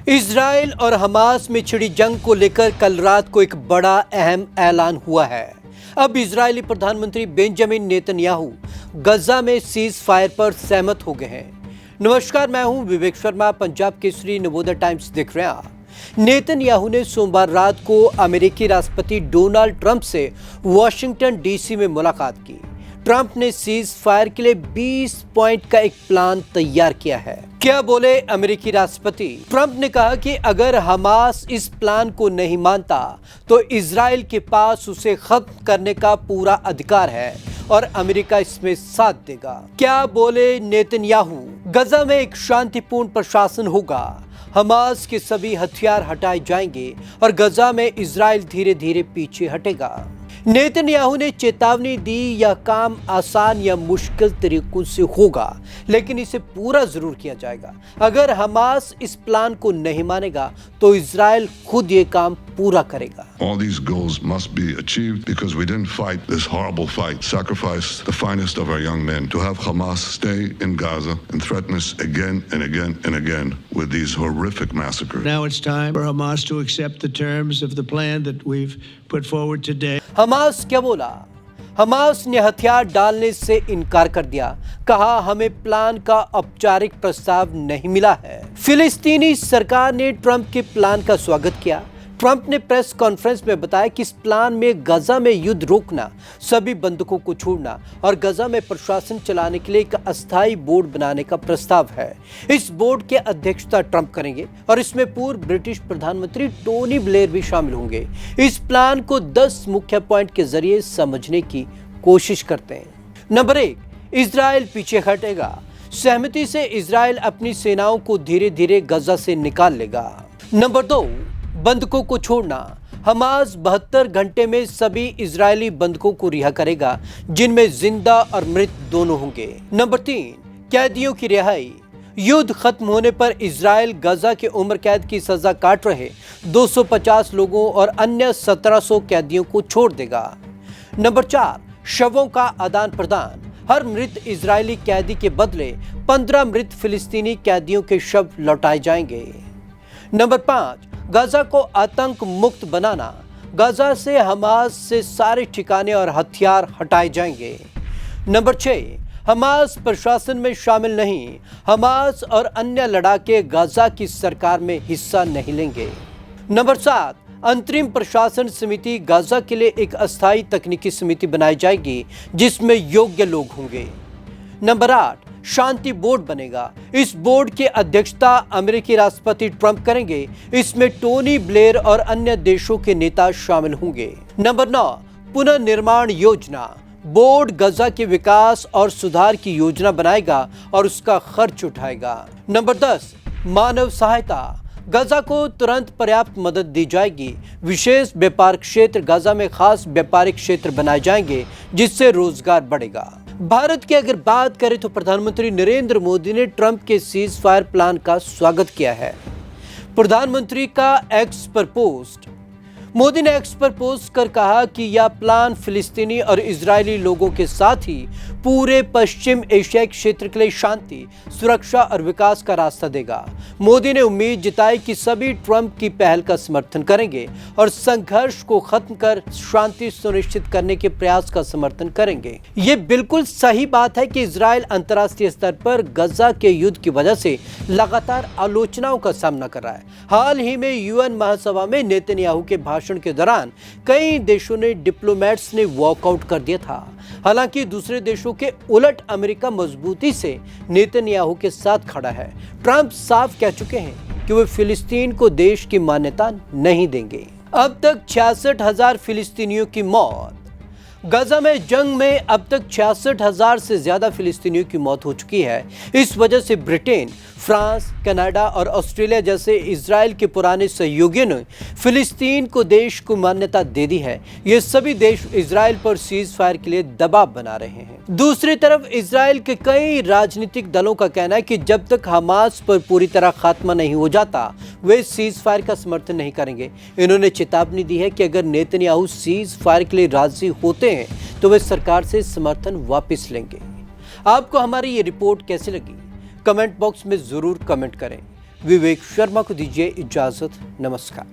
Israel और Hamas में छिड़ी जंग को लेकर कल रात को एक बड़ा अहम ऐलान हुआ है। अब इजरायली प्रधानमंत्री बेंजामिन नेतन्याहू गजा में सीज फायर पर सहमत हो गए हैं। नमस्कार, मैं हूं विवेक शर्मा, पंजाब केसरी नवोदय टाइम्स देख रहे हैं। नेतन्याहू ने सोमवार रात को अमेरिकी राष्ट्रपति डोनाल्ड ट्रंप से वॉशिंगटन डीसी में मुलाकात की। ट्रंप ने सीज फायर के लिए 20 पॉइंट का एक प्लान तैयार किया है। क्या बोले अमेरिकी राष्ट्रपति? ट्रंप ने कहा कि अगर हमास इस प्लान को नहीं मानता तो इजराइल के पास उसे खत्म करने का पूरा अधिकार है और अमेरिका इसमें साथ देगा। क्या बोले नेतन्याहू? गजा में एक शांतिपूर्ण प्रशासन होगा, हमास के सभी हथियार हटाए जाएंगे और गजा में इजराइल धीरे धीरे पीछे हटेगा। नेतन्याहू ने चेतावनी दी, यह काम आसान या मुश्किल तरीकों से होगा, लेकिन इसे पूरा जरूर किया जाएगा। अगर हमास इस प्लान को नहीं मानेगा तो इजराइल खुद ये काम पूरा करेगा। All these goals must be achieved because we didn't fight this horrible fight, sacrifice the finest of our young men to have Hamas stay in Gaza and threaten us again and again and again with these horrific massacres. Now it's time for Hamas to accept the terms of the plan that we've put forward today. Hamas क्या बोला? Hamas ने हथियार डालने से इनकार कर दिया, कहा हमें प्लान का औपचारिक प्रस्ताव नहीं मिला है। फिलिस्तीनी सरकार ने ट्रंप के प्लान का स्वागत किया। ट्रंप ने प्रेस कॉन्फ्रेंस में बताया कि इस प्लान में गजा में युद्ध रोकना, सभी बंधकों को छोड़ना और गजा में प्रशासन चलाने के लिए एक अस्थायी बोर्ड बनाने का प्रस्ताव है। इस बोर्ड की अध्यक्षता ट्रंप करेंगे और इसमें पूर्व ब्रिटिश प्रधानमंत्री टोनी ब्लेयर भी शामिल होंगे। इस प्लान को 10 मुख्य पॉइंट के जरिए समझने की कोशिश करते हैं। नंबर 1, इजराइल पीछे हटेगा। सहमति से इजराइल अपनी सेनाओं को धीरे धीरे गजा से निकाल लेगा। नंबर 2, बंधकों को छोड़ना। हमास 72 घंटे में सभी इजरायली बंधकों को रिहा करेगा, जिनमें जिंदा और मृत दोनों होंगे। नंबर 3, कैदियों की रिहाई। युद्ध खत्म होने पर इजराइल गजा के उम्र कैद की सजा काट रहे 250 लोगों और अन्य 1700 कैदियों को छोड़ देगा। नंबर 4, शवों का आदान प्रदान। हर मृत इजरायली कैदी के बदले 15 मृत फिलिस्तीनी कैदियों के शव लौटाए जाएंगे। नंबर 5, गजा को आतंक मुक्त बनाना। गजा से हमास से सारे ठिकाने और हथियार हटाए जाएंगे। नंबर 6, हमास प्रशासन में शामिल नहीं। हमास और अन्य लड़ाके गजा की सरकार में हिस्सा नहीं लेंगे। नंबर 7, अंतरिम प्रशासन समिति। गजा के लिए एक अस्थायी तकनीकी समिति बनाई जाएगी जिसमें योग्य लोग होंगे। नंबर 8, शांति बोर्ड बनेगा। इस बोर्ड की अध्यक्षता अमेरिकी राष्ट्रपति ट्रंप करेंगे। इसमें टोनी ब्लेयर और अन्य देशों के नेता शामिल होंगे। नंबर 9, पुनर्निर्माण योजना। बोर्ड गजा के विकास और सुधार की योजना बनाएगा और उसका खर्च उठाएगा। नंबर 10, मानव सहायता। गजा को तुरंत पर्याप्त मदद दी जाएगी। विशेष व्यापार क्षेत्र गजा में खास व्यापारिक क्षेत्र बनाए जाएंगे जिससे रोजगार बढ़ेगा। भारत की अगर बात करें तो प्रधानमंत्री नरेंद्र मोदी ने ट्रंप के सीज फायर प्लान का स्वागत किया है। प्रधानमंत्री का एक्स पर पोस्ट। मोदी ने एक्स पर पोस्ट कर कहा कि यह प्लान फिलिस्तीनी और इजरायली लोगों के साथ ही पूरे पश्चिम एशियाई क्षेत्र के लिए शांति, सुरक्षा और विकास का रास्ता देगा। मोदी ने उम्मीद जताई कि सभी ट्रंप की पहल का समर्थन करेंगे और संघर्ष को खत्म कर शांति सुनिश्चित करने के प्रयास का समर्थन करेंगे। ये बिल्कुल सही बात है कि इजराइल अंतर्राष्ट्रीय स्तर पर गजा के युद्ध की वजह से लगातार आलोचनाओं का सामना कर रहा है। हाल ही में यूएन महासभा में नेतन्याहू के भाषण के दौरान कई देशों ने डिप्लोमेट्स ने वॉकआउट कर दिया था। हालांकि दूसरे देशों के उलट अमेरिका मजबूती से नेतन्याहू के साथ खड़ा है। ट्रंप साफ कह चुके हैं कि वे फिलिस्तीन को देश की मान्यता नहीं देंगे। अब तक 66,000 फिलिस्तीनियों की मौत। गजा में जंग में अब तक 66,000 से ज्यादा फिलिस्तीनियों की मौत हो चुकी है। इस वजह से ब्रिटेन, फ्रांस, कनाडा और ऑस्ट्रेलिया जैसे इजराइल के पुराने सहयोगियों ने फिलिस्तीन को देश को मान्यता दे दी है। ये सभी देश इजराइल पर सीज फायर के लिए दबाव बना रहे हैं। दूसरी तरफ इजराइल के कई राजनीतिक दलों का कहना है कि जब तक हमास पर पूरी तरह खात्मा नहीं हो जाता वे सीज फायर का समर्थन नहीं करेंगे। इन्होंने चेतावनी दी है कि अगर नेतन्याहू सीज फायर के लिए राजी होते हैं तो वे सरकार से समर्थन वापस लेंगे। आपको हमारी ये रिपोर्ट कैसी लगी? कमेंट बॉक्स में जरूर कमेंट करें। विवेक शर्मा को दीजिए इजाजत। नमस्कार।